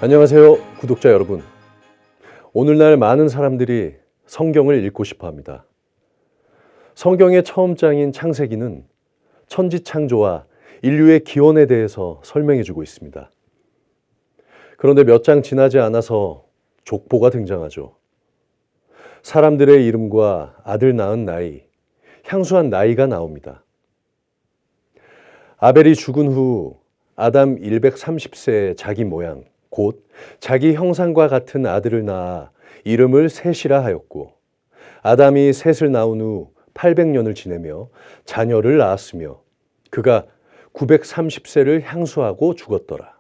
안녕하세요, 구독자 여러분. 오늘날 많은 사람들이 성경을 읽고 싶어 합니다. 성경의 처음 장인 창세기는 천지창조와 인류의 기원에 대해서 설명해 주고 있습니다. 그런데 몇 장 지나지 않아서 족보가 등장하죠. 사람들의 이름과 아들 낳은 나이, 향수한 나이가 나옵니다. 아벨이 죽은 후 아담 130세의 자기 모양, 곧 자기 형상과 같은 아들을 낳아 이름을 셋이라 하였고, 아담이 셋을 낳은 후 800년을 지내며 자녀를 낳았으며 그가 930세를 향수하고 죽었더라.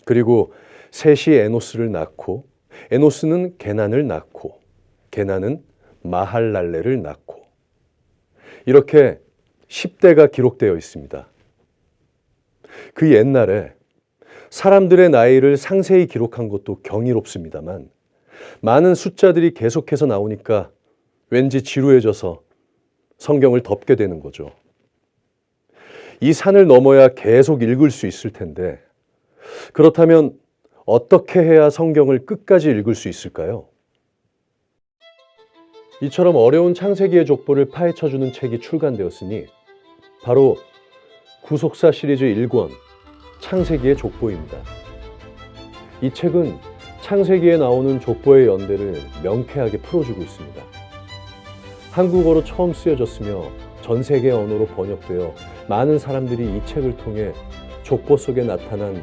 그리고 셋이 에노스를 낳고 에노스는 게난을 낳고 게난은 마할랄레를 낳고, 이렇게 10대가 기록되어 있습니다. 그 옛날에 사람들의 나이를 상세히 기록한 것도 경이롭습니다만, 많은 숫자들이 계속해서 나오니까 왠지 지루해져서 성경을 덮게 되는 거죠. 이 산을 넘어야 계속 읽을 수 있을 텐데, 그렇다면 어떻게 해야 성경을 끝까지 읽을 수 있을까요? 이처럼 어려운 창세기의 족보를 파헤쳐주는 책이 출간되었으니 바로 구속사 시리즈 1권 창세기의 족보입니다. 이 책은 창세기에 나오는 족보의 연대를 명쾌하게 풀어주고 있습니다. 한국어로 처음 쓰여졌으며 전 세계 언어로 번역되어 많은 사람들이 이 책을 통해 족보 속에 나타난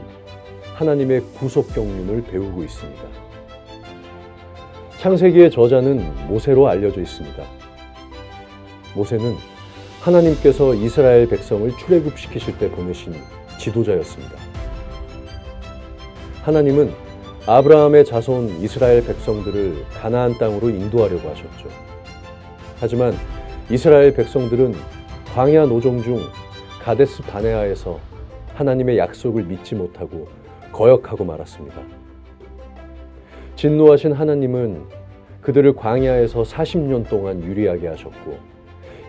하나님의 구속 경륜을 배우고 있습니다. 창세기의 저자는 모세로 알려져 있습니다. 모세는 하나님께서 이스라엘 백성을 출애굽시키실 때 보내신 지도자였습니다. 하나님은 아브라함의 자손 이스라엘 백성들을 가나안 땅으로 인도하려고 하셨죠. 하지만 이스라엘 백성들은 광야 노정 중 가데스 바네아에서 하나님의 약속을 믿지 못하고 거역하고 말았습니다. 진노하신 하나님은 그들을 광야에서 40년 동안 유리하게 하셨고,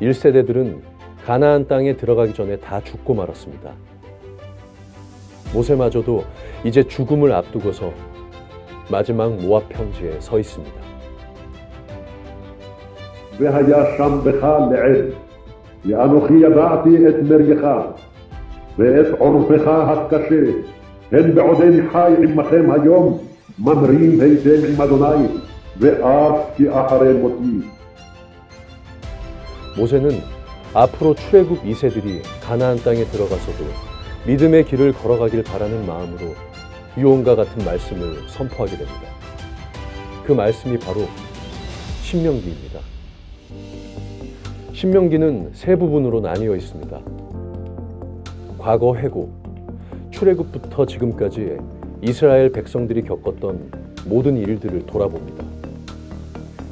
1세대들은 가나안 땅에 들어가기 전에 다 죽고 말았습니다. 모세마저도 이제 죽음을 앞두고서 마지막 모압 평지에 서 있습니다. והיה שם בך לעד, ואנוכי ידעתי את מרגך, ואת עורפך הקשה, הן בעודני חי עמכם היום, ממרים הייתם עם אדוני, ואף כי אחרי מותי. 모세는 앞으로 출애굽 2세들이 가나안 땅에 들어가서도 믿음의 길을 걸어가길 바라는 마음으로 유언과 같은 말씀을 선포하게 됩니다. 그 말씀이 바로 신명기입니다. 신명기는 세 부분으로 나뉘어 있습니다. 과거 회고, 출애굽부터 지금까지 이스라엘 백성들이 겪었던 모든 일들을 돌아봅니다.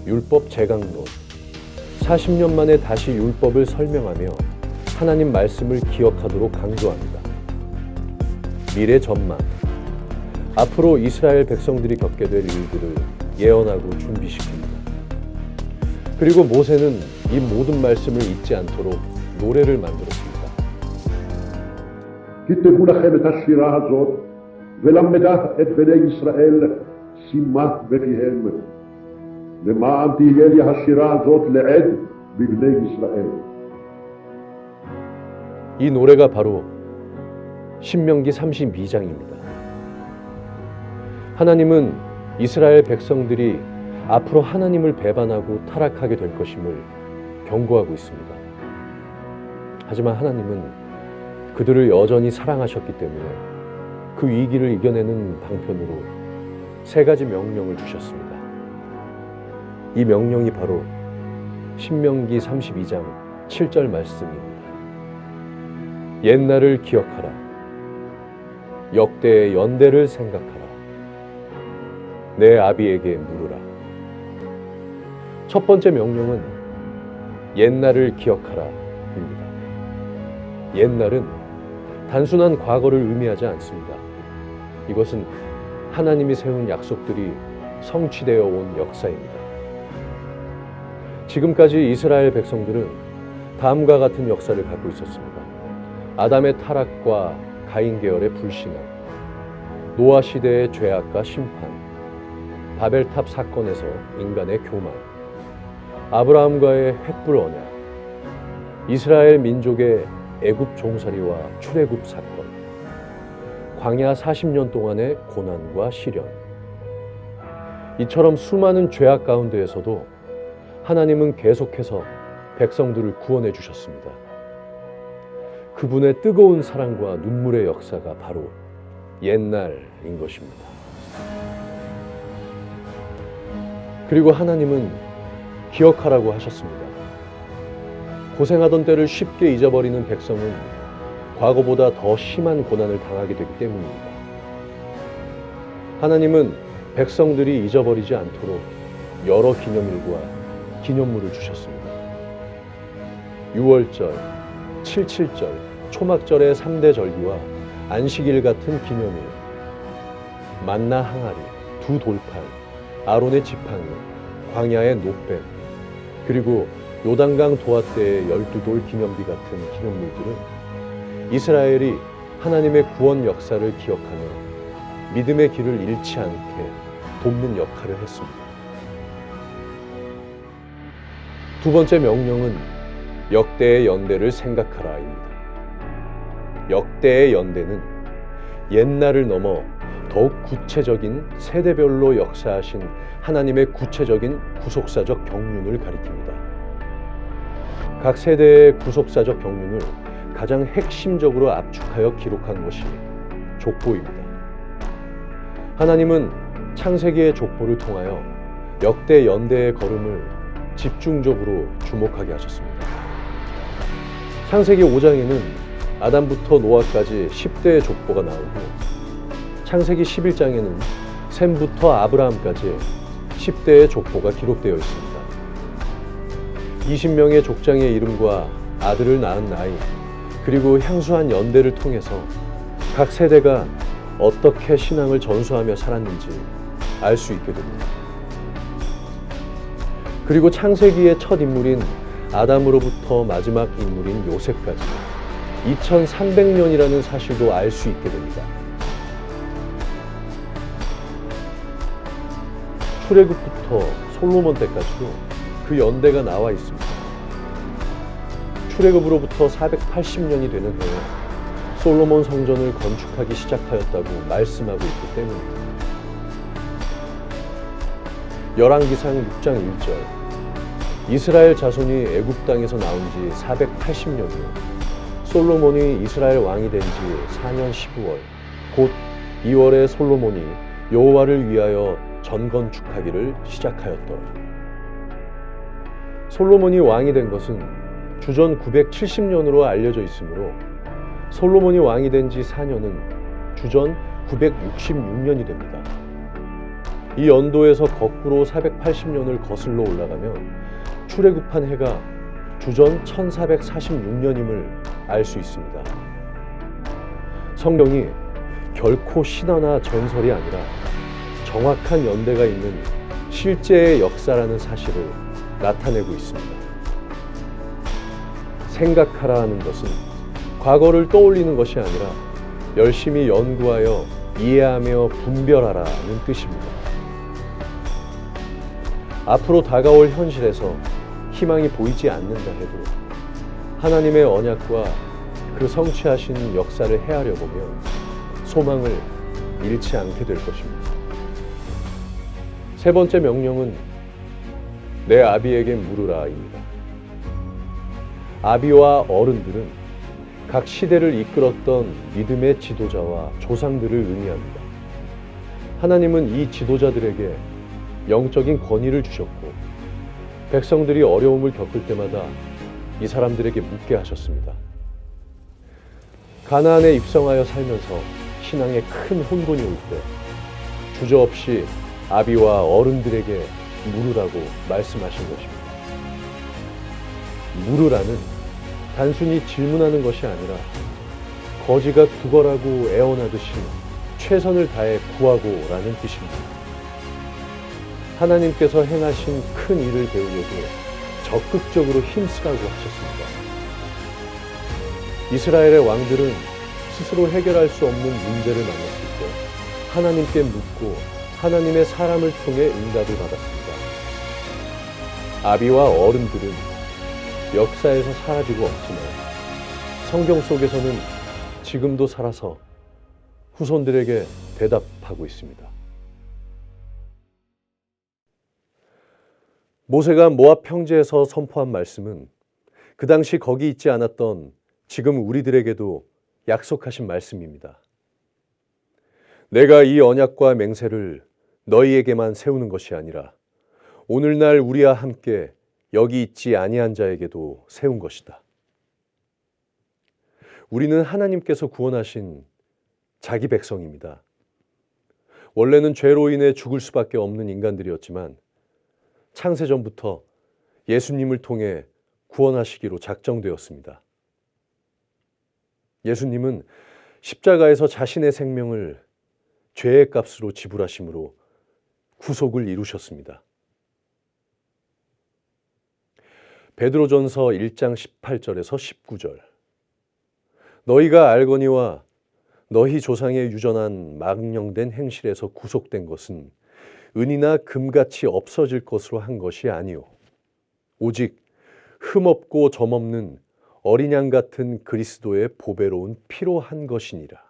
율법 재강론, 40년 만에 다시 율법을 설명하며 하나님 말씀을 기억하도록 강조합니다. 미래 전망, 앞으로 이스라엘 백성들이 겪게 될 일들을 예언하고 준비시킵니다. 그리고 모세는 이 모든 말씀을 잊지 않도록 노래를 만들었습니다. כתבו לכם את השירה הזאת, ולמדה את בני ישראל, שימה בפיהם. למען תהיה לי השירה הזאת לעד בבני ישראל. 이 노래가 바로 신명기 32장입니다. 하나님은 이스라엘 백성들이 앞으로 하나님을 배반하고 타락하게 될 것임을 경고하고 있습니다. 하지만 하나님은 그들을 여전히 사랑하셨기 때문에 그 위기를 이겨내는 방편으로 세 가지 명령을 주셨습니다. 이 명령이 바로 신명기 32장 7절 말씀입니다. 옛날을 기억하라. 역대의 연대를 생각하라. 내 아비에게 물으라. 첫 번째 명령은 옛날을 기억하라입니다. 옛날은 단순한 과거를 의미하지 않습니다. 이것은 하나님이 세운 약속들이 성취되어 온 역사입니다. 지금까지 이스라엘 백성들은 다음과 같은 역사를 갖고 있었습니다. 아담의 타락과 가인 계열의 불신앙, 노아 시대의 죄악과 심판, 바벨탑 사건에서 인간의 교만, 아브라함과의 횃불 언약, 이스라엘 민족의 애굽 종살이와 출애굽 사건, 광야 40년 동안의 고난과 시련. 이처럼 수많은 죄악 가운데에서도 하나님은 계속해서 백성들을 구원해 주셨습니다. 그분의 뜨거운 사랑과 눈물의 역사가 바로 옛날인 것입니다. 그리고 하나님은 기억하라고 하셨습니다. 고생하던 때를 쉽게 잊어버리는 백성은 과거보다 더 심한 고난을 당하게 되기 때문입니다. 하나님은 백성들이 잊어버리지 않도록 여러 기념일과 기념물을 주셨습니다. 유월절, 칠칠절, 초막절의 3대 절기와 안식일 같은 기념일, 만나 항아리, 두 돌판, 아론의 지팡이, 광야의 노뱀, 그리고 요단강 도화때의 12돌 기념비 같은 기념물들은 이스라엘이 하나님의 구원 역사를 기억하며 믿음의 길을 잃지 않게 돕는 역할을 했습니다. 두 번째 명령은 역대의 연대를 생각하라입니다. 역대의 연대는 옛날을 넘어 더욱 구체적인 세대별로 역사하신 하나님의 구체적인 구속사적 경륜을 가리킵니다. 각 세대의 구속사적 경륜을 가장 핵심적으로 압축하여 기록한 것이 족보입니다. 하나님은 창세기의 족보를 통하여 역대 연대의 걸음을 집중적으로 주목하게 하셨습니다. 창세기 5장에는 아담부터 노아까지 10대의 족보가 나오고, 창세기 11장에는 셈부터 아브라함까지 10대의 족보가 기록되어 있습니다. 20명의 족장의 이름과 아들을 낳은 나이, 그리고 향수한 연대를 통해서 각 세대가 어떻게 신앙을 전수하며 살았는지 알 수 있게 됩니다. 그리고 창세기의 첫 인물인 아담으로부터 마지막 인물인 요셉까지 2300년이라는 사실도 알 수 있게 됩니다. 출애굽부터 솔로몬 때까지도 그 연대가 나와 있습니다. 출애굽으로부터 480년이 되는 해에 솔로몬 성전을 건축하기 시작하였다고 말씀하고 있기 때문입니다. 열왕기상 6장 1절, 이스라엘 자손이 애굽 땅에서 나온 지 480년 후 솔로몬이 이스라엘 왕이 된 지 4년 15월, 곧 2월에 솔로몬이 여호와를 위하여 전건축하기를 시작하였더라. 솔로몬이 왕이 된 것은 주전 970년으로 알려져 있으므로 솔로몬이 왕이 된 지 4년은 주전 966년이 됩니다. 이 연도에서 거꾸로 480년을 거슬러 올라가면 출애굽한 해가 주전 1446년임을 알 수 있습니다. 성경이 결코 신화나 전설이 아니라 정확한 연대가 있는 실제의 역사라는 사실을 나타내고 있습니다. 생각하라 하는 것은 과거를 떠올리는 것이 아니라 열심히 연구하여 이해하며 분별하라는 뜻입니다. 앞으로 다가올 현실에서 희망이 보이지 않는다 해도 하나님의 언약과 그 성취하신 역사를 헤아려 보면 소망을 잃지 않게 될 것입니다. 세 번째 명령은 내 아비에게 물으라입니다. 아비와 어른들은 각 시대를 이끌었던 믿음의 지도자와 조상들을 의미합니다. 하나님은 이 지도자들에게 영적인 권위를 주셨고 백성들이 어려움을 겪을 때마다 이 사람들에게 묻게 하셨습니다. 가나안에 입성하여 살면서 신앙에 큰 혼돈이 올 때 주저없이 아비와 어른들에게 물으라고 말씀하신 것입니다. 물으라는 단순히 질문하는 것이 아니라 거지가 구걸하고 애원하듯이 최선을 다해 구하고라는 뜻입니다. 하나님께서 행하신 큰 일을 배우려고 적극적으로 힘쓰라고 하셨습니다. 이스라엘의 왕들은 스스로 해결할 수 없는 문제를 만났을 때 하나님께 묻고 하나님의 사람을 통해 응답을 받았습니다. 아비와 어른들은 역사에서 사라지고 없지만 성경 속에서는 지금도 살아서 후손들에게 대답하고 있습니다. 모세가 모압 평지에서 선포한 말씀은 그 당시 거기 있지 않았던 지금 우리들에게도 약속하신 말씀입니다. 내가 이 언약과 맹세를 너희에게만 세우는 것이 아니라 오늘날 우리와 함께 여기 있지 아니한 자에게도 세운 것이다. 우리는 하나님께서 구원하신 자기 백성입니다. 원래는 죄로 인해 죽을 수밖에 없는 인간들이었지만 창세전부터 예수님을 통해 구원하시기로 작정되었습니다. 예수님은 십자가에서 자신의 생명을 죄의 값으로 지불하심으로 구속을 이루셨습니다. 베드로전서 1장 18절에서 19절 너희가 알거니와 너희 조상의 유전한 망령된 행실에서 구속된 것은 은이나 금같이 없어질 것으로 한 것이 아니요 오직 흠없고 점없는 어린 양 같은 그리스도의 보배로운 피로 한 것이니라.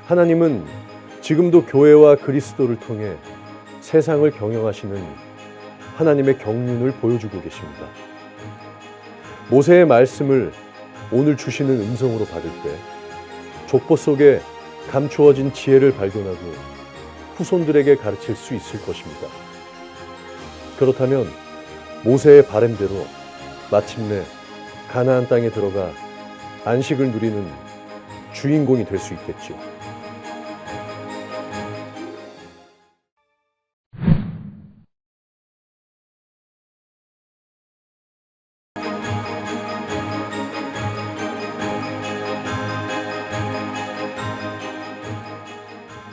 하나님은 지금도 교회와 그리스도를 통해 세상을 경영하시는 하나님의 경륜을 보여주고 계십니다. 모세의 말씀을 오늘 주시는 음성으로 받을 때 족보 속에 감추어진 지혜를 발견하고 후손들에게 가르칠 수 있을 것입니다. 그렇다면 모세의 바램대로 마침내 가나안 땅에 들어가 안식을 누리는 주인공이 될 수 있겠죠.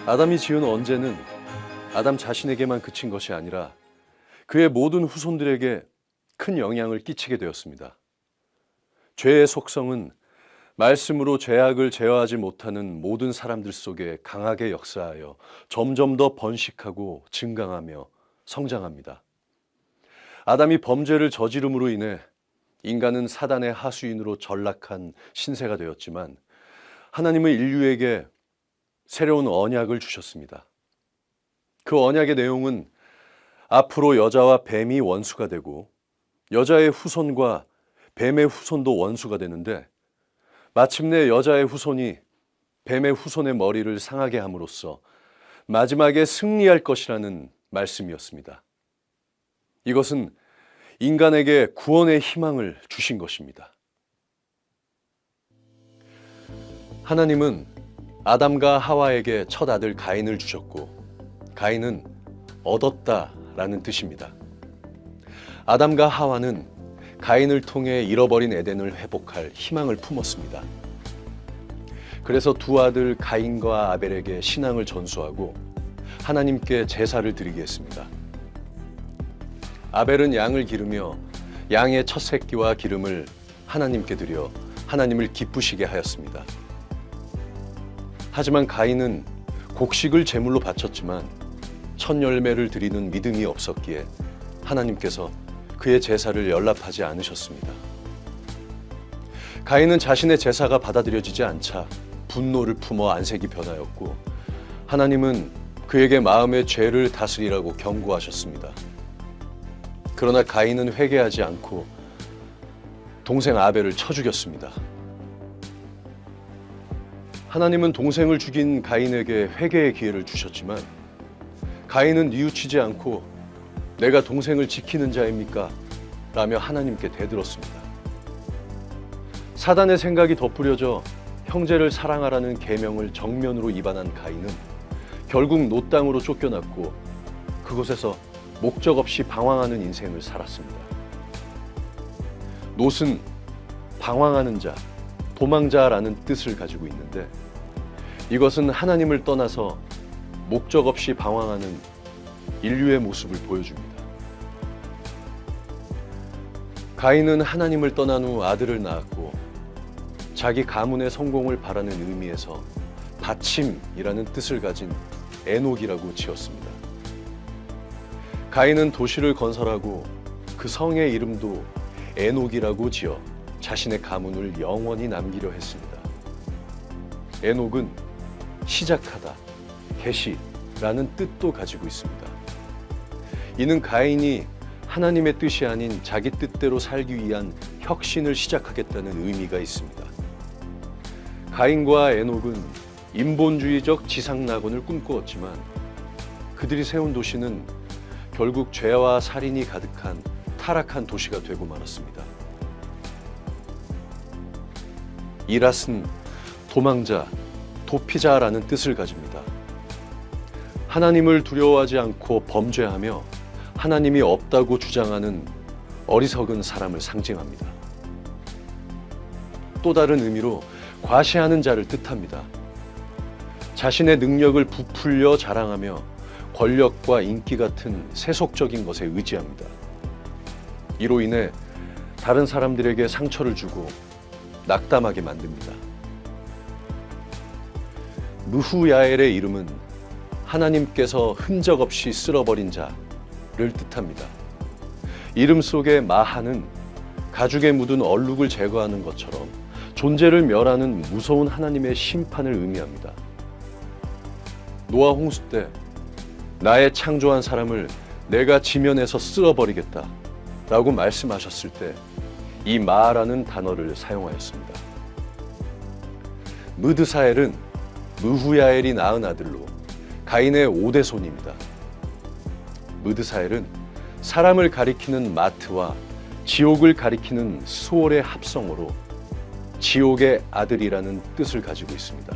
아담이 지은 언제는 아담 자신에게만 그친 것이 아니라 그의 모든 후손들에게 큰 영향을 끼치게 되었습니다. 죄의 속성은 말씀으로 죄악을 제어하지 못하는 모든 사람들 속에 강하게 역사하여 점점 더 번식하고 증강하며 성장합니다. 아담이 범죄를 저지름으로 인해 인간은 사단의 하수인으로 전락한 신세가 되었지만 하나님은 인류에게 새로운 언약을 주셨습니다. 그 언약의 내용은 앞으로 여자와 뱀이 원수가 되고 여자의 후손과 뱀의 후손도 원수가 되는데 마침내 여자의 후손이 뱀의 후손의 머리를 상하게 함으로써 마지막에 승리할 것이라는 말씀이었습니다. 이것은 인간에게 구원의 희망을 주신 것입니다. 하나님은 아담과 하와에게 첫 아들 가인을 주셨고 가인은 얻었다라는 뜻입니다. 아담과 하와는 가인을 통해 잃어버린 에덴을 회복할 희망을 품었습니다. 그래서 두 아들 가인과 아벨에게 신앙을 전수하고 하나님께 제사를 드리게 했습니다. 아벨은 양을 기르며 양의 첫 새끼와 기름을 하나님께 드려 하나님을 기쁘시게 하였습니다. 하지만 가인은 곡식을 제물로 바쳤지만 첫 열매를 드리는 믿음이 없었기에 하나님께서 그의 제사를 연락하지 않으셨습니다. 가인은 자신의 제사가 받아들여지지 않자 분노를 품어 안색이 변하였고 하나님은 그에게 마음의 죄를 다스리라고 경고하셨습니다. 그러나 가인은 회개하지 않고 동생 아벨을 쳐 죽였습니다. 하나님은 동생을 죽인 가인에게 회개의 기회를 주셨지만 가인은 뉘우치지 않고 내가 동생을 지키는 자입니까? 라며 하나님께 대들었습니다. 사단의 생각이 덧부려져 형제를 사랑하라는 계명을 정면으로 위반한 가인은 결국 놋 땅으로 쫓겨났고 그곳에서 목적 없이 방황하는 인생을 살았습니다. 놋은 방황하는 자, 도망자라는 뜻을 가지고 있는데 이것은 하나님을 떠나서 목적 없이 방황하는 인류의 모습을 보여줍니다. 가인은 하나님을 떠난 후 아들을 낳았고 자기 가문의 성공을 바라는 의미에서 받침이라는 뜻을 가진 에녹이라고 지었습니다. 가인은 도시를 건설하고 그 성의 이름도 에녹이라고 지어 자신의 가문을 영원히 남기려 했습니다. 에녹은 시작하다, 개시라는 뜻도 가지고 있습니다. 이는 가인이 하나님의 뜻이 아닌 자기 뜻대로 살기 위한 혁신을 시작하겠다는 의미가 있습니다. 가인과 에녹은 인본주의적 지상낙원을 꿈꾸었지만 그들이 세운 도시는 결국 죄와 살인이 가득한 타락한 도시가 되고 말았습니다. 이랏은 도망자, 도피자라는 뜻을 가집니다. 하나님을 두려워하지 않고 범죄하며 하나님이 없다고 주장하는 어리석은 사람을 상징합니다. 또 다른 의미로 과시하는 자를 뜻합니다. 자신의 능력을 부풀려 자랑하며 권력과 인기 같은 세속적인 것에 의지합니다. 이로 인해 다른 사람들에게 상처를 주고 낙담하게 만듭니다. 무후야엘의 이름은 하나님께서 흔적 없이 쓸어버린 자를 뜻합니다. 이름 속의 마하는 가죽에 묻은 얼룩을 제거하는 것처럼 존재를 멸하는 무서운 하나님의 심판을 의미합니다. 노아 홍수 때 나의 창조한 사람을 내가 지면에서 쓸어버리겠다 라고 말씀하셨을 때 이 마라는 단어를 사용하였습니다. 무드사엘은 무후야엘이 낳은 아들로 가인의 5대 손입니다. 무드사엘은 사람을 가리키는 마트와 지옥을 가리키는 수월의 합성어로 지옥의 아들이라는 뜻을 가지고 있습니다.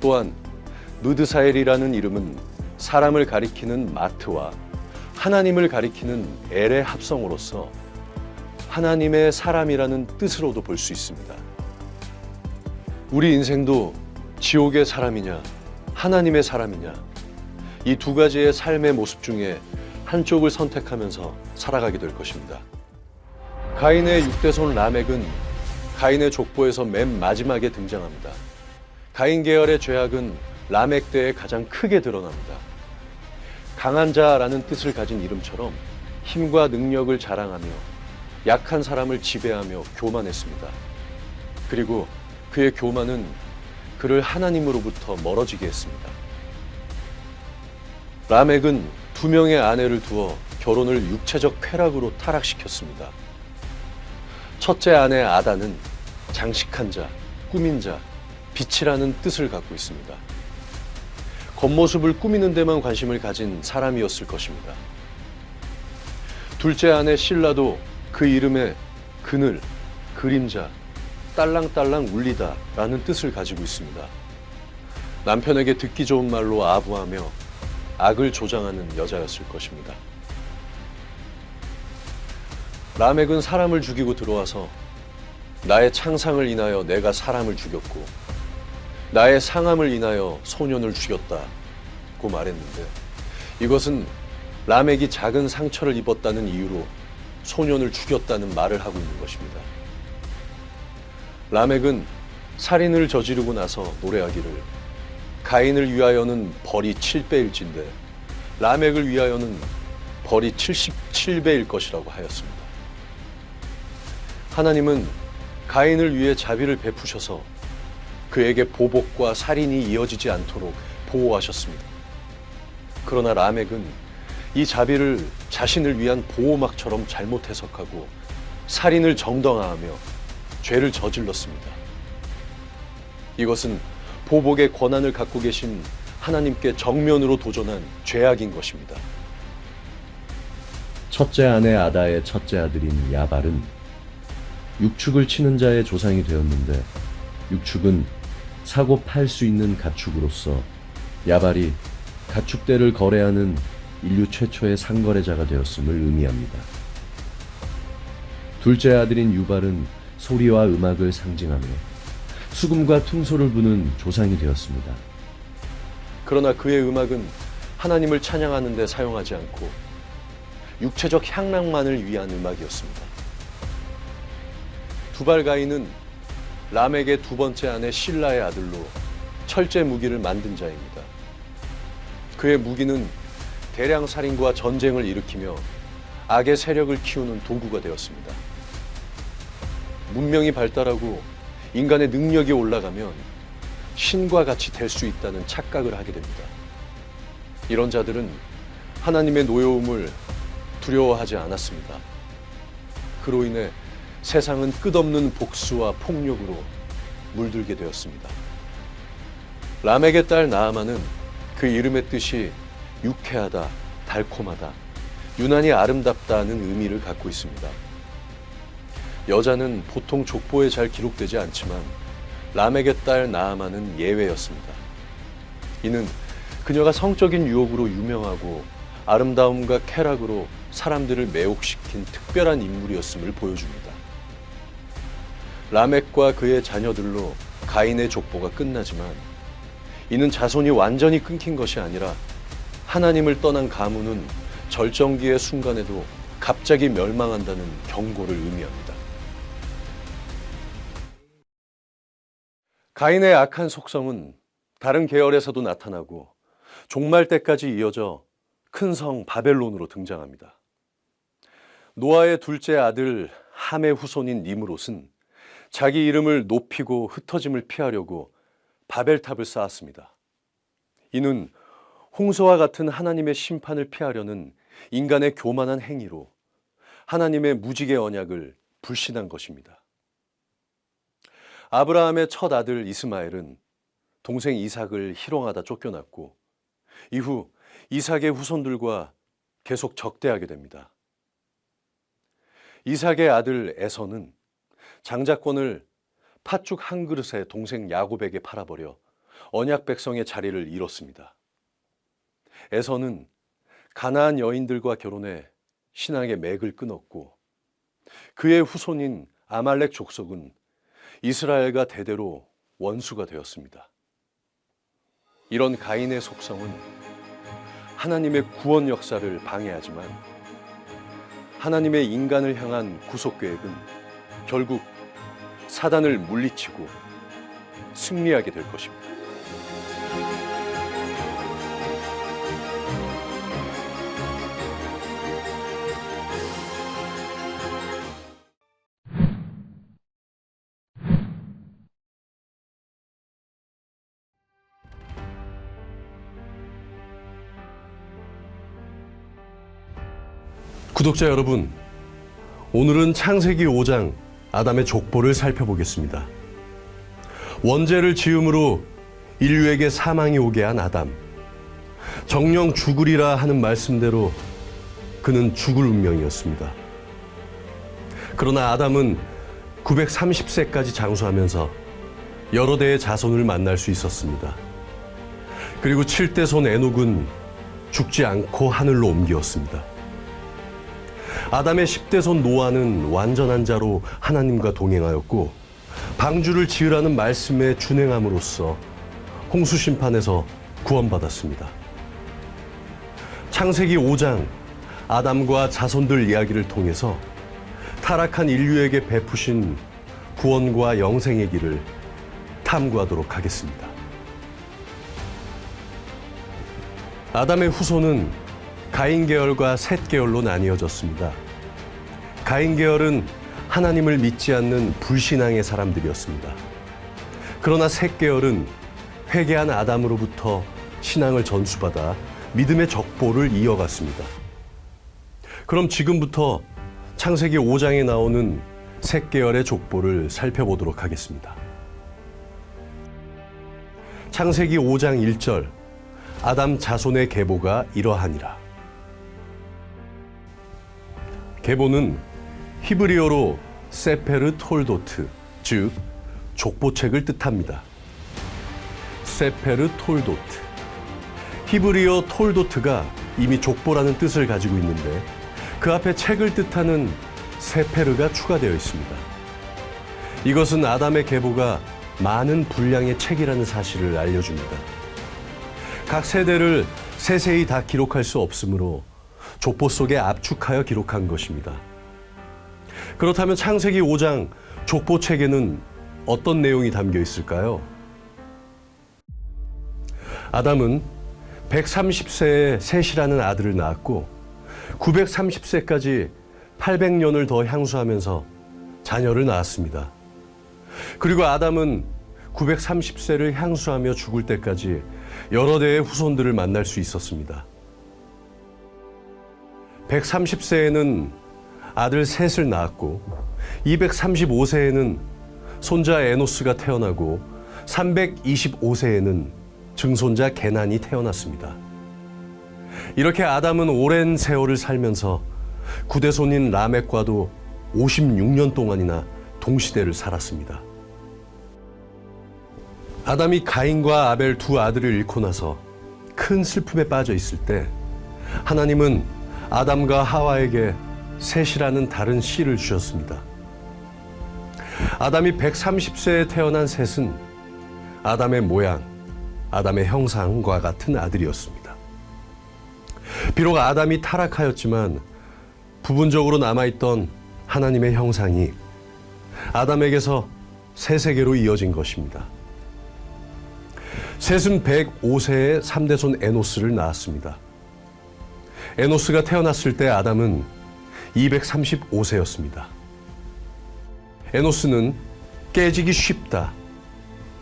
또한 무드사엘이라는 이름은 사람을 가리키는 마트와 하나님을 가리키는 엘의 합성어로서 하나님의 사람이라는 뜻으로도 볼 수 있습니다. 우리 인생도 지옥의 사람이냐 하나님의 사람이냐 이 두 가지의 삶의 모습 중에 한쪽을 선택하면서 살아가게 될 것입니다. 가인의 6대손 라멕은 가인의 족보에서 맨 마지막에 등장합니다. 가인 계열의 죄악은 라멕 때에 가장 크게 드러납니다. 강한 자라는 뜻을 가진 이름처럼 힘과 능력을 자랑하며 약한 사람을 지배하며 교만했습니다. 그리고 그의 교만은 그를 하나님으로부터 멀어지게 했습니다. 라멕은 2명의 아내를 두어 결혼을 육체적 쾌락으로 타락시켰습니다. 첫째 아내 아다는 장식한 자, 꾸민 자, 빛이라는 뜻을 갖고 있습니다. 겉모습을 꾸미는 데만 관심을 가진 사람이었을 것입니다. 둘째 아내 실라도 그 이름에 그늘, 그림자, 딸랑딸랑 울리다 라는 뜻을 가지고 있습니다. 남편에게 듣기 좋은 말로 아부하며 악을 조장하는 여자였을 것입니다. 라멕은 사람을 죽이고 들어와서 나의 창상을 인하여 내가 사람을 죽였고 나의 상함을 인하여 소년을 죽였다고 말했는데 이것은 라멕이 작은 상처를 입었다는 이유로 소년을 죽였다는 말을 하고 있는 것입니다. 라멕은 살인을 저지르고 나서 노래하기를 가인을 위하여는 벌이 7배일진데 라멕을 위하여는 벌이 77배일 것이라고 하였습니다. 하나님은 가인을 위해 자비를 베푸셔서 그에게 보복과 살인이 이어지지 않도록 보호하셨습니다. 그러나 라멕은 이 자비를 자신을 위한 보호막처럼 잘못 해석하고 살인을 정당화하며 죄를 저질렀습니다. 이것은 보복의 권한을 갖고 계신 하나님께 정면으로 도전한 죄악인 것입니다. 첫째 아내 아다의 첫째 아들인 야발은 육축을 치는 자의 조상이 되었는데 육축은 사고 팔 수 있는 가축으로서 야발이 가축대를 거래하는 인류 최초의 상거래자가 되었음을 의미합니다. 둘째 아들인 유발은 소리와 음악을 상징하며 수금과 퉁소를 부는 조상이 되었습니다. 그러나 그의 음악은 하나님을 찬양하는 데 사용하지 않고 육체적 향락만을 위한 음악이었습니다. 두발 가인은 라멕의 두 번째 아내 실라의 아들로 철제 무기를 만든 자입니다. 그의 무기는 대량 살인과 전쟁을 일으키며 악의 세력을 키우는 도구가 되었습니다. 문명이 발달하고 인간의 능력이 올라가면 신과 같이 될 수 있다는 착각을 하게 됩니다. 이런 자들은 하나님의 노여움을 두려워하지 않았습니다. 그로 인해 세상은 끝없는 복수와 폭력으로 물들게 되었습니다. 람եկ의 딸 나아만은 그 이름의 뜻이 유쾌하다, 달콤하다, 유난히 아름답다는 의미를 갖고 있습니다. 여자는 보통 족보에 잘 기록되지 않지만 람եկ의 딸 나아만은 예외였습니다. 이는 그녀가 성적인 유혹으로 유명하고 아름다움과 쾌락으로 사람들을 매혹시킨 특별한 인물이었음을 보여줍니다. 람եկ과 그의 자녀들로 가인의 족보가 끝나지만 이는 자손이 완전히 끊긴 것이 아니라 하나님을 떠난 가문은 절정기의 순간에도 갑자기 멸망한다는 경고를 의미합니다. 가인의 악한 속성은 다른 계열에서도 나타나고 종말 때까지 이어져 큰 성 바벨론으로 등장합니다. 노아의 둘째 아들 함의 후손인 니므롯은 자기 이름을 높이고 흩어짐을 피하려고 바벨탑을 쌓았습니다. 이는 홍수와 같은 하나님의 심판을 피하려는 인간의 교만한 행위로 하나님의 무지개 언약을 불신한 것입니다. 아브라함의 첫 아들 이스마엘은 동생 이삭을 희롱하다 쫓겨났고 이후 이삭의 후손들과 계속 적대하게 됩니다. 이삭의 아들 에서는 장자권을 팥죽 한 그릇에 동생 야곱에게 팔아버려 언약 백성의 자리를 잃었습니다. 에서는 가나안 여인들과 결혼해 신앙의 맥을 끊었고 그의 후손인 아말렉 족속은 이스라엘과 대대로 원수가 되었습니다. 이런 가인의 속성은 하나님의 구원 역사를 방해하지만 하나님의 인간을 향한 구속 계획은 결국 사단을 물리치고 승리하게 될 것입니다. 구독자 여러분, 오늘은 창세기 5장 아담의 족보를 살펴보겠습니다. 원죄를 지음으로 인류에게 사망이 오게 한 아담. 정령 죽으리라 하는 말씀대로 그는 죽을 운명이었습니다. 그러나 아담은 930세까지 장수하면서 여러 대의 자손을 만날 수 있었습니다. 그리고 7대 손 에녹은 죽지 않고 하늘로 옮기었습니다. 아담의 10대 손 노아는 완전한 자로 하나님과 동행하였고 방주를 지으라는 말씀에 준행함으로써 홍수 심판에서 구원받았습니다. 창세기 5장 아담과 자손들 이야기를 통해서 타락한 인류에게 베푸신 구원과 영생의 길을 탐구하도록 하겠습니다. 아담의 후손은 가인 계열과 셋 계열로 나뉘어졌습니다. 가인 계열은 하나님을 믿지 않는 불신앙의 사람들이었습니다. 그러나 셋 계열은 회개한 아담으로부터 신앙을 전수받아 믿음의 족보를 이어갔습니다. 그럼 지금부터 창세기 5장에 나오는 셋 계열의 족보를 살펴보도록 하겠습니다. 창세기 5장 1절 아담 자손의 계보가 이러하니라. 계보는 히브리어로 세페르 톨도트, 즉 족보책을 뜻합니다. 세페르 톨도트. 히브리어 톨도트가 이미 족보라는 뜻을 가지고 있는데 그 앞에 책을 뜻하는 세페르가 추가되어 있습니다. 이것은 아담의 계보가 많은 분량의 책이라는 사실을 알려줍니다. 각 세대를 세세히 다 기록할 수 없으므로 족보 속에 압축하여 기록한 것입니다. 그렇다면 창세기 5장 족보책에는 어떤 내용이 담겨 있을까요? 아담은 130세에 셋이라는 아들을 낳았고 930세까지 800년을 더 향수하면서 자녀를 낳았습니다. 그리고 아담은 930세를 향수하며 죽을 때까지 여러 대의 후손들을 만날 수 있었습니다. 130세에는 아들 셋을 낳았고 235세에는 손자 에노스가 태어나고 325세에는 증손자 게난이 태어났습니다. 이렇게 아담은 오랜 세월을 살면서 구대손인 라멕과도 56년 동안이나 동시대를 살았습니다. 아담이 가인과 아벨 두 아들을 잃고 나서 큰 슬픔에 빠져 있을 때 하나님은 아담과 하와에게 셋이라는 다른 씨를 주셨습니다. 아담이 130세에 태어난 셋은 아담의 모양, 아담의 형상과 같은 아들이었습니다. 비록 아담이 타락하였지만 부분적으로 남아있던 하나님의 형상이 아담에게서 새 세계로 이어진 것입니다. 셋은 105세에 3대손 에노스를 낳았습니다. 에노스가 태어났을 때 아담은 235세였습니다. 에노스는 깨지기 쉽다,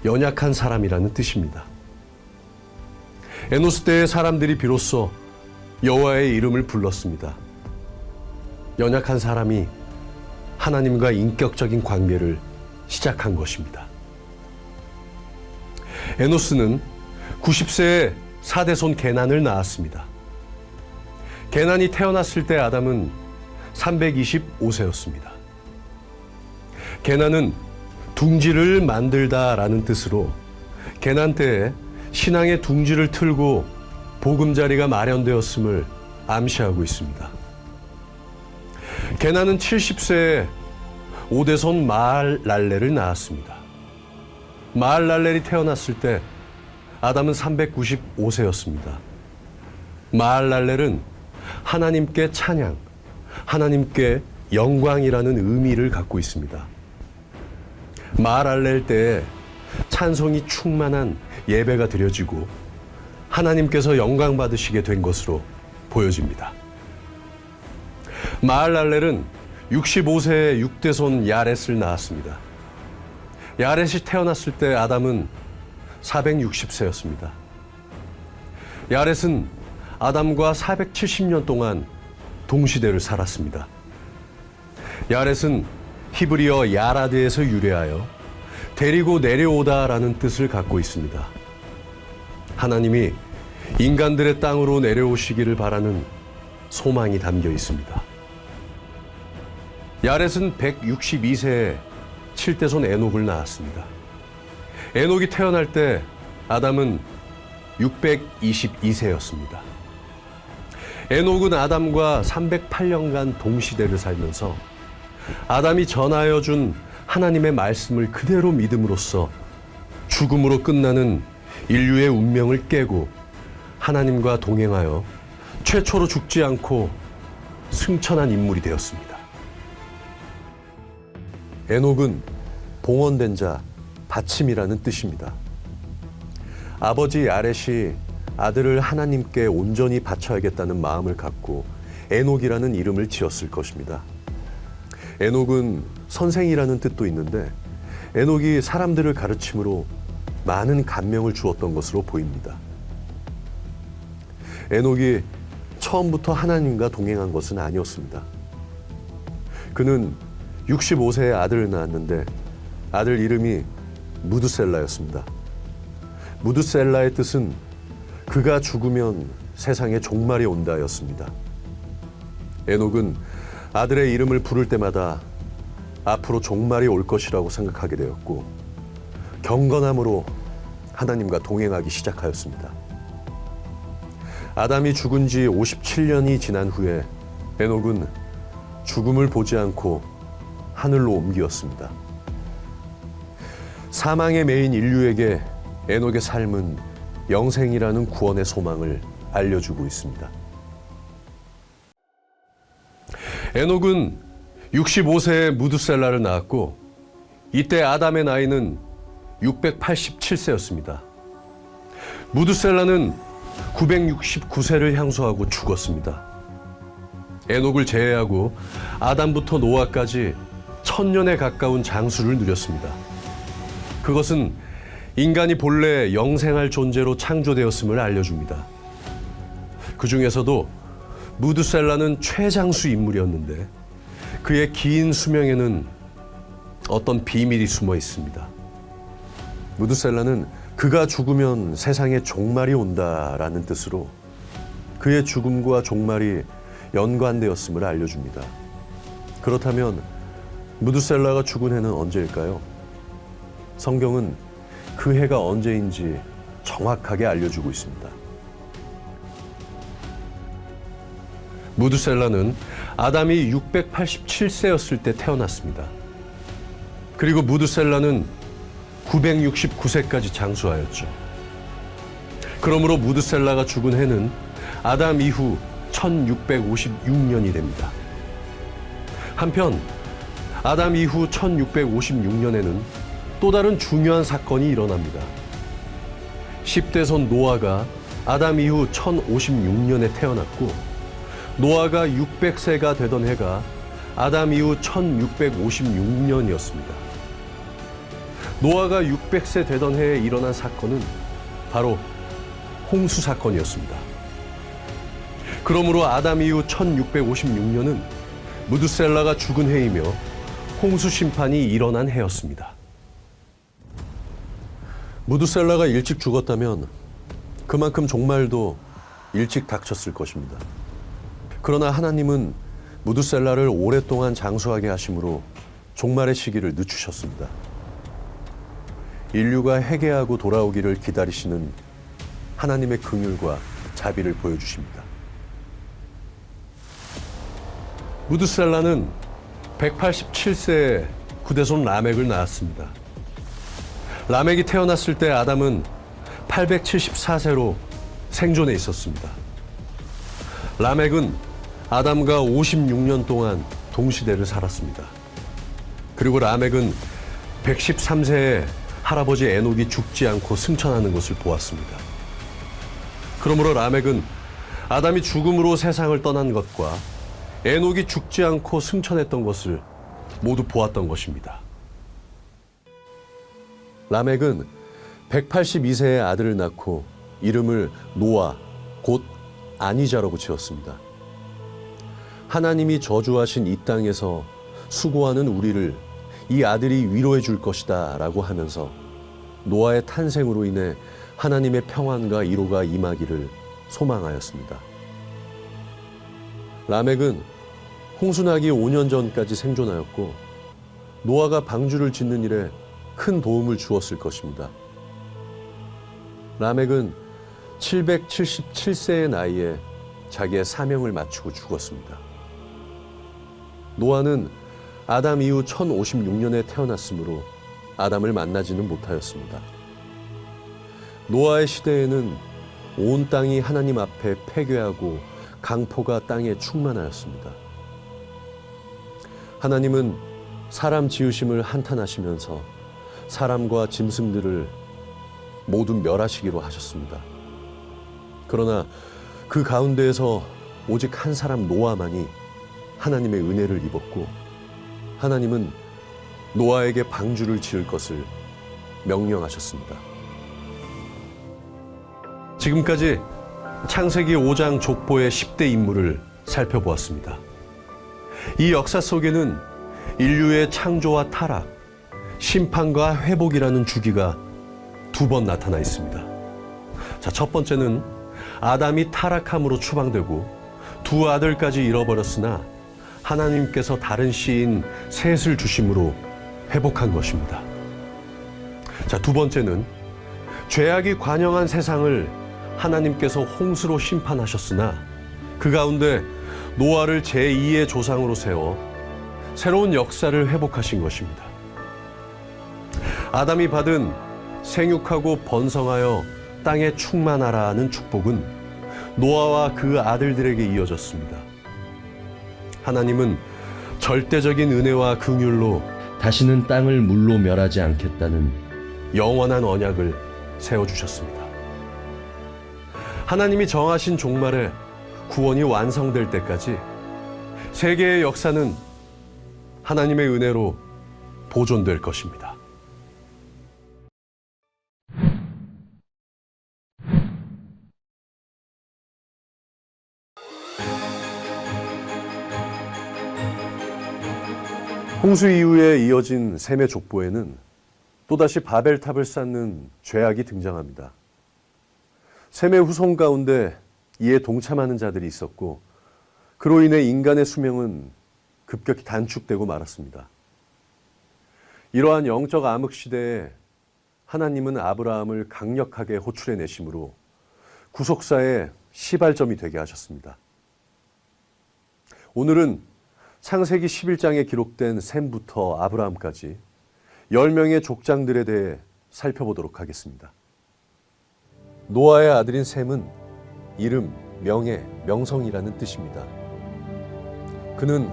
연약한 사람이라는 뜻입니다. 에노스 때의 사람들이 비로소 여호와의 이름을 불렀습니다. 연약한 사람이 하나님과 인격적인 관계를 시작한 것입니다. 에노스는 90세에 4대손 게난을 낳았습니다. 게난이 태어났을 때 아담은 325세였습니다. 게난은 둥지를 만들다라는 뜻으로 게난 때에 신앙의 둥지를 틀고 보금자리가 마련되었음을 암시하고 있습니다. 게난은 70세에 5대손 마할랄렐을 낳았습니다. 마할랄렐이 태어났을 때 아담은 395세였습니다. 마할랄렐은 하나님께 찬양, 하나님께 영광이라는 의미를 갖고 있습니다. 마할랄렐 때에 찬송이 충만한 예배가 드려지고 하나님께서 영광 받으시게 된 것으로 보여집니다. 마할랄렐은 65세에 6대손 야렛을 낳았습니다. 야렛이 태어났을 때 아담은 460세였습니다. 야렛은 아담과 470년 동안 동시대를 살았습니다. 야렛은 히브리어 야라드에서 유래하여 데리고 내려오다라는 뜻을 갖고 있습니다. 하나님이 인간들의 땅으로 내려오시기를 바라는 소망이 담겨 있습니다. 야렛은 162세에 7대손 에녹을 낳았습니다. 에녹이 태어날 때 아담은 622세였습니다. 에녹은 아담과 308년간 동시대를 살면서 아담이 전하여 준 하나님의 말씀을 그대로 믿음으로써 죽음으로 끝나는 인류의 운명을 깨고 하나님과 동행하여 최초로 죽지 않고 승천한 인물이 되었습니다. 에녹은 봉헌된 자, 받침이라는 뜻입니다. 아버지 야렛이 아들을 하나님께 온전히 바쳐야겠다는 마음을 갖고 에녹이라는 이름을 지었을 것입니다. 에녹은 선생이라는 뜻도 있는데 에녹이 사람들을 가르침으로 많은 감명을 주었던 것으로 보입니다. 에녹이 처음부터 하나님과 동행한 것은 아니었습니다. 그는 65세에 아들을 낳았는데 아들 이름이 무드셀라였습니다. 무드셀라의 뜻은 그가 죽으면 세상에 종말이 온다였습니다. 에녹은 아들의 이름을 부를 때마다 앞으로 종말이 올 것이라고 생각하게 되었고 경건함으로 하나님과 동행하기 시작하였습니다. 아담이 죽은 지 57년이 지난 후에 에녹은 죽음을 보지 않고 하늘로 옮기었습니다. 사망에 매인 인류에게 에녹의 삶은 영생이라는 구원의 소망을 알려주고 있습니다. 에녹은 65세에 무드셀라를 낳았고 이때 아담의 나이는 687세였습니다. 무드셀라는 969세를 향수하고 죽었습니다. 에녹을 제외하고 아담부터 노아까지 1000년에 가까운 장수를 누렸습니다. 그것은 인간이 본래 영생할 존재로 창조되었음을 알려줍니다. 그 중에서도 무드셀라는 최장수 인물이었는데 그의 긴 수명에는 어떤 비밀이 숨어 있습니다. 무드셀라는 그가 죽으면 세상에 종말이 온다라는 뜻으로 그의 죽음과 종말이 연관되었음을 알려줍니다. 그렇다면 무드셀라가 죽은 해는 언제일까요? 성경은 그 해가 언제인지 정확하게 알려주고 있습니다. 무드셀라는 아담이 687세였을 때 태어났습니다. 그리고 무드셀라는 969세까지 장수하였죠. 그러므로 무드셀라가 죽은 해는 아담 이후 1656년이 됩니다. 한편 아담 이후 1656년에는 또 다른 중요한 사건이 일어납니다. 10대손 노아가 아담 이후 1056년에 태어났고 노아가 600세가 되던 해가 아담 이후 1656년이었습니다. 노아가 600세 되던 해에 일어난 사건은 바로 홍수 사건이었습니다. 그러므로 아담 이후 1656년은 무드셀라가 죽은 해이며 홍수 심판이 일어난 해였습니다. 무드셀라가 일찍 죽었다면 그만큼 종말도 일찍 닥쳤을 것입니다. 그러나 하나님은 무드셀라를 오랫동안 장수하게 하심으로 종말의 시기를 늦추셨습니다. 인류가 회개하고 돌아오기를 기다리시는 하나님의 긍휼과 자비를 보여주십니다. 무드셀라는 187세에 구대손 라멕을 낳았습니다. 라멕이 태어났을 때 아담은 874세로 생존해 있었습니다. 라멕은 아담과 56년 동안 동시대를 살았습니다. 그리고 라멕은 113세에 할아버지 에녹이 죽지 않고 승천하는 것을 보았습니다. 그러므로 라멕은 아담이 죽음으로 세상을 떠난 것과 에녹이 죽지 않고 승천했던 것을 모두 보았던 것입니다. 라멕은 182세의 아들을 낳고 이름을 노아, 곧 아니자라고 지었습니다. 하나님이 저주하신 이 땅에서 수고하는 우리를 이 아들이 위로해 줄 것이다 라고 하면서 노아의 탄생으로 인해 하나님의 평안과 위로가 임하기를 소망하였습니다. 라멕은 홍수나기 5년 전까지 생존하였고 노아가 방주를 짓는 일에 큰 도움을 주었을 것입니다. 라멕은 777세의 나이에 자기의 사명을 마치고 죽었습니다. 노아는 아담 이후 1056년에 태어났으므로 아담을 만나지는 못하였습니다. 노아의 시대에는 온 땅이 하나님 앞에 패괴하고 강포가 땅에 충만하였습니다. 하나님은 사람 지으심을 한탄하시면서 사람과 짐승들을 모두 멸하시기로 하셨습니다. 그러나 그 가운데에서 오직 한 사람 노아만이 하나님의 은혜를 입었고 하나님은 노아에게 방주를 지을 것을 명령하셨습니다. 지금까지 창세기 5장 족보의 10대 인물을 살펴보았습니다. 이 역사 속에는 인류의 창조와 타락, 심판과 회복이라는 주기가 두 번 나타나 있습니다. 자, 첫 번째는 아담이 타락함으로 추방되고 두 아들까지 잃어버렸으나 하나님께서 다른 씨인 셋을 주심으로 회복한 것입니다. 자, 두 번째는 죄악이 관영한 세상을 하나님께서 홍수로 심판하셨으나 그 가운데 노아를 제2의 조상으로 세워 새로운 역사를 회복하신 것입니다. 아담이 받은 생육하고 번성하여 땅에 충만하라는 축복은 노아와 그 아들들에게 이어졌습니다. 하나님은 절대적인 은혜와 긍휼로 다시는 땅을 물로 멸하지 않겠다는 영원한 언약을 세워주셨습니다. 하나님이 정하신 종말에 구원이 완성될 때까지 세계의 역사는 하나님의 은혜로 보존될 것입니다. 홍수 이후에 이어진 셈의 족보에는 또다시 바벨탑을 쌓는 죄악이 등장합니다. 셈의 후손 가운데 이에 동참하는 자들이 있었고 그로 인해 인간의 수명은 급격히 단축되고 말았습니다. 이러한 영적 암흑 시대에 하나님은 아브라함을 강력하게 호출해 내심으로 구속사의 시발점이 되게 하셨습니다. 오늘은 창세기 11장에 기록된 셈부터 아브라함까지 10명의 족장들에 대해 살펴보도록 하겠습니다. 노아의 아들인 셈은 이름, 명예, 명성이라는 뜻입니다. 그는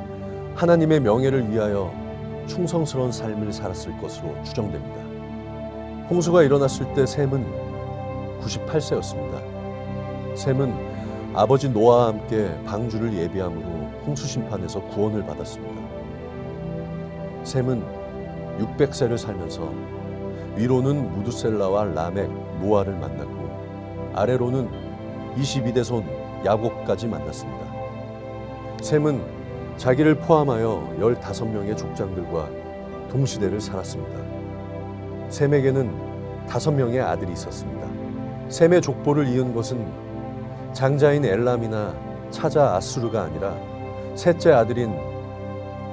하나님의 명예를 위하여 충성스러운 삶을 살았을 것으로 추정됩니다. 홍수가 일어났을 때 셈은 98세였습니다. 셈은 아버지 노아와 함께 방주를 예비함으로 홍수 심판에서 구원을 받았습니다. 셈은 600세를 살면서 위로는 무두셀라와 라멕, 노아를 만났고 아래로는 22대 손 야곱까지 만났습니다. 셈은 자기를 포함하여 15명의 족장들과 동시대를 살았습니다. 셈에게는 5명의 아들이 있었습니다. 셈의 족보를 이은 것은 장자인 엘람이나 차자 아수르가 아니라 셋째 아들인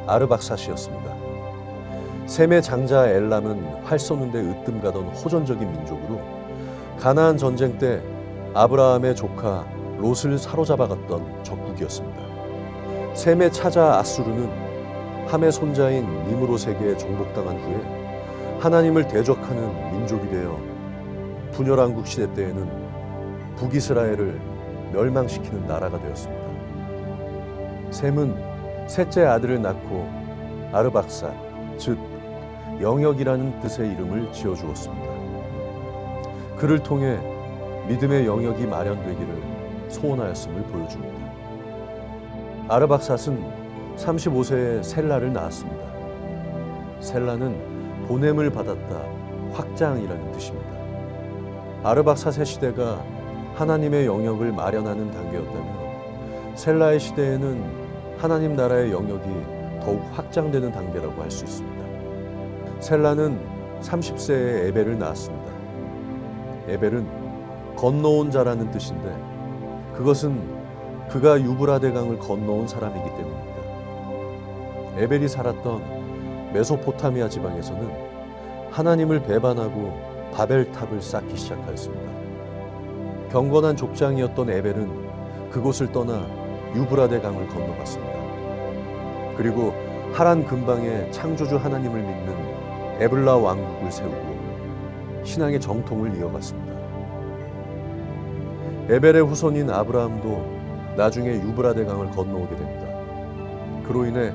아르박사시였습니다. 셈의 장자 엘람은 활 쏘는데 으뜸 가던 호전적인 민족으로 가나안 전쟁 때 아브라함의 조카 롯을 사로잡아갔던 적국이었습니다. 셈의 차자 아수르는 함의 손자인 니므롯에게 정복당한 후에 하나님을 대적하는 민족이 되어 분열왕국 시대 때에는 북이스라엘을 멸망시키는 나라가 되었습니다. 셈은 셋째 아들을 낳고 아르박사, 즉 영역이라는 뜻의 이름을 지어주었습니다. 그를 통해 믿음의 영역이 마련되기를 소원하였음을 보여줍니다. 아르박삿은 35세에 셀라를 낳았습니다. 셀라는 보냄을 받았다, 확장이라는 뜻입니다. 아르박삿의 시대가 하나님의 영역을 마련하는 단계였다면 셀라의 시대에는 하나님 나라의 영역이 더욱 확장되는 단계라고 할 수 있습니다. 셀라는 30세에 에벨을 낳았습니다. 에벨은 건너온 자라는 뜻인데 그것은 그가 유브라데 강을 건너온 사람이기 때문입니다. 에벨이 살았던 메소포타미아 지방에서는 하나님을 배반하고 바벨탑을 쌓기 시작하였습니다. 경건한 족장이었던 에벨은 그곳을 떠나 유브라데 강을 건너갔습니다. 그리고 하란 근방에 창조주 하나님을 믿는 에블라 왕국을 세우고 신앙의 정통을 이어갔습니다. 에벨의 후손인 아브라함도 나중에 유브라데 강을 건너오게 됩니다. 그로 인해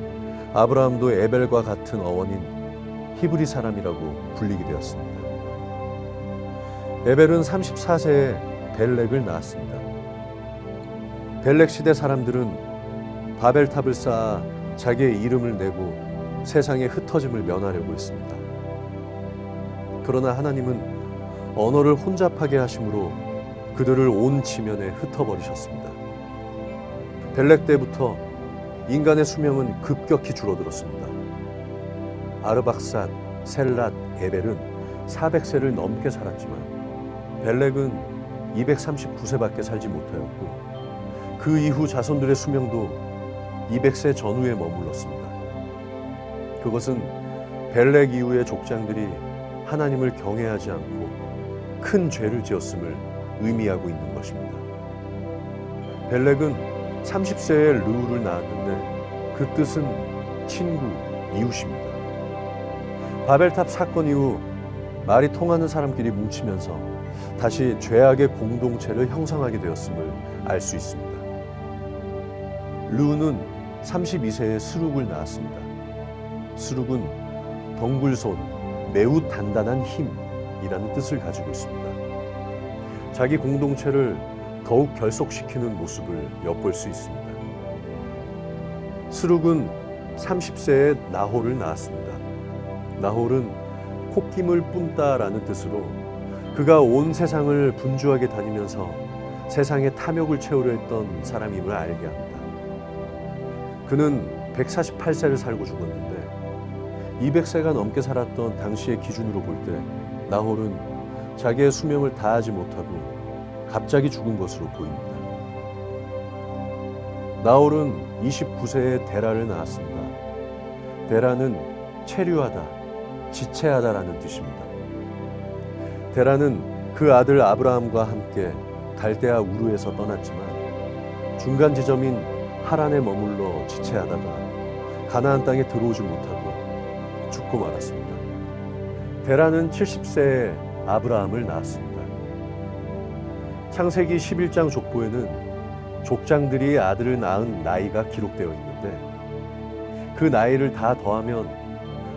아브라함도 에벨과 같은 어원인 히브리 사람이라고 불리게 되었습니다. 에벨은 34세에 벨렉을 낳았습니다. 벨렉 시대 사람들은 바벨탑을 쌓아 자기의 이름을 내고 세상의 흩어짐을 면하려고 했습니다. 그러나 하나님은 언어를 혼잡하게 하심으로 그들을 온 지면에 흩어버리셨습니다. 벨렉 때부터 인간의 수명은 급격히 줄어들었습니다. 아르박삿, 셀랏, 에벨은 400세를 넘게 살았지만 벨렉은 239세밖에 살지 못하였고 그 이후 자손들의 수명도 200세 전후에 머물렀습니다. 그것은 벨렉 이후의 족장들이 하나님을 경외하지 않고 큰 죄를 지었음을 의미하고 있는 것입니다. 벨렉은 30세에 르우를 낳았는데 그 뜻은 친구, 이웃입니다. 바벨탑 사건 이후 말이 통하는 사람끼리 뭉치면서 다시 죄악의 공동체를 형성하게 되었음을 알 수 있습니다. 르우는 32세에 스룩을 낳았습니다. 스룩은 덩굴손, 매우 단단한 힘이라는 뜻을 가지고 있습니다. 자기 공동체를 더욱 결속시키는 모습을 엿볼 수 있습니다. 스룩은 30세에 나홀을 낳았습니다. 나홀은 콧김을 뿜다라는 뜻으로 그가 온 세상을 분주하게 다니면서 세상의 탐욕을 채우려 했던 사람임을 알게 합니다. 그는 148세를 살고 죽었는데 200세가 넘게 살았던 당시의 기준으로 볼 때 나홀은 자기의 수명을 다하지 못하고 갑자기 죽은 것으로 보입니다. 나홀은 29세에 데라를 낳았습니다. 데라는 체류하다, 지체하다라는 뜻입니다. 데라는 그 아들 아브라함과 함께 갈대아 우르에서 떠났지만 중간 지점인 하란에 머물러 지체하다가 가나안 땅에 들어오지 못하고 죽고 말았습니다. 데라는 70세에 아브라함을 낳았습니다. 창세기 11장 족보에는 족장들이 아들을 낳은 나이가 기록되어 있는데 그 나이를 다 더하면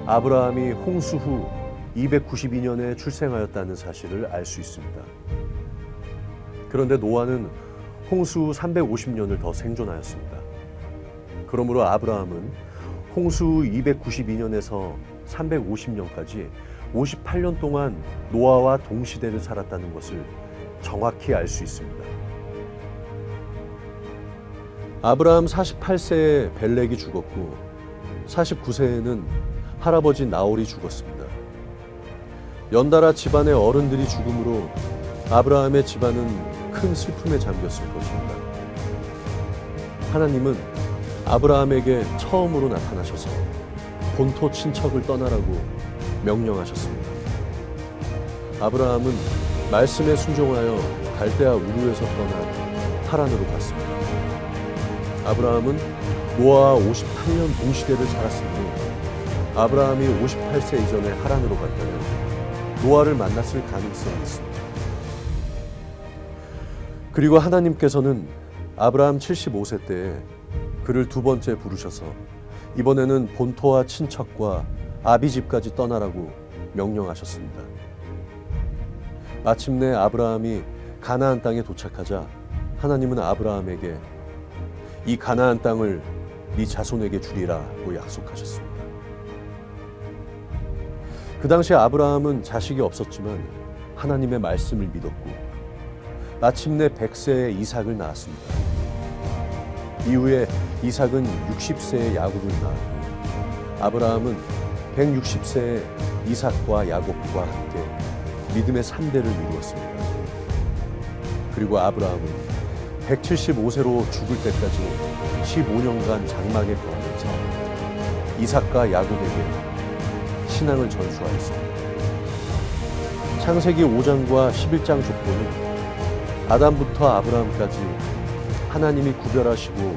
아브라함이 홍수 후 292년에 출생하였다는 사실을 알 수 있습니다. 그런데 노아는 홍수 후 350년을 더 생존하였습니다. 그러므로 아브라함은 홍수 후 292년에서 350년까지 58년 동안 노아와 동시대를 살았다는 것을 정확히 알 수 있습니다. 아브라함 48세에 벨렉이 죽었고 49세에는 할아버지 나홀이 죽었습니다. 연달아 집안의 어른들이 죽음으로 아브라함의 집안은 큰 슬픔에 잠겼을 것입니다. 하나님은 아브라함에게 처음으로 나타나셔서 본토 친척을 떠나라고 명령하셨습니다. 아브라함은 말씀에 순종하여 갈대아 우르에서 떠나 하란으로 갔습니다. 아브라함은 노아와 58년 동시대를 살았으니 아브라함이 58세 이전에 하란으로 갔다면 노아를 만났을 가능성이 있습니다. 그리고 하나님께서는 아브라함 75세 때에 그를 두 번째 부르셔서 이번에는 본토와 친척과 아비집까지 떠나라고 명령하셨습니다. 마침내 아브라함이 가나안 땅에 도착하자 하나님은 아브라함에게 이 가나안 땅을 네 자손에게 주리라고 약속하셨습니다. 그 당시 아브라함은 자식이 없었지만 하나님의 말씀을 믿었고 마침내 100세에 이삭을 낳았습니다. 이후에 이삭은 60세에 야곱을 낳았고 아브라함은 160세에 이삭과 야곱과 함께 믿음의 3대를 이루었습니다. 그리고 아브라함은 175세로 죽을 때까지 15년간 장막에 거하면서 이삭과 야곱에게 신앙을 전수하였습니다. 창세기 5장과 11장 족보는 아담부터 아브라함까지 하나님이 구별하시고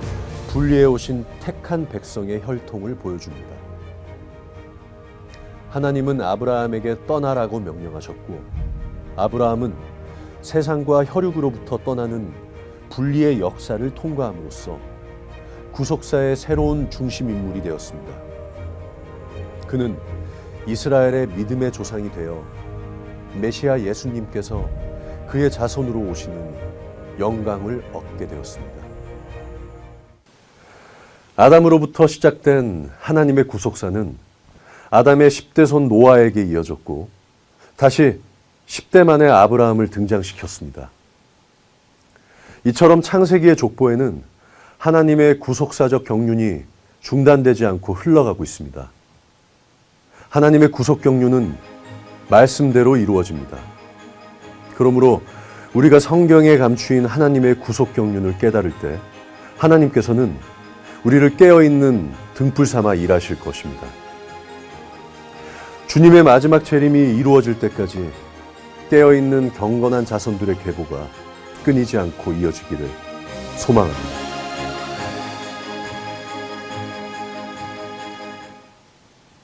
분리해 오신 택한 백성의 혈통을 보여줍니다. 하나님은 아브라함에게 떠나라고 명령하셨고 아브라함은 세상과 혈육으로부터 떠나는 분리의 역사를 통과함으로써 구속사의 새로운 중심인물이 되었습니다. 그는 이스라엘의 믿음의 조상이 되어 메시아 예수님께서 그의 자손으로 오시는 영광을 얻게 되었습니다. 아담으로부터 시작된 하나님의 구속사는 아담의 10대 손 노아에게 이어졌고 다시 10대 만에 아브라함을 등장시켰습니다. 이처럼 창세기의 족보에는 하나님의 구속사적 경륜이 중단되지 않고 흘러가고 있습니다. 하나님의 구속 경륜은 말씀대로 이루어집니다. 그러므로 우리가 성경에 감추인 하나님의 구속 경륜을 깨달을 때 하나님께서는 우리를 깨어있는 등불 삼아 일하실 것입니다. 주님의 마지막 재림이 이루어질 때까지 깨어있는 경건한 자손들의 계보가 끊이지 않고 이어지기를 소망합니다.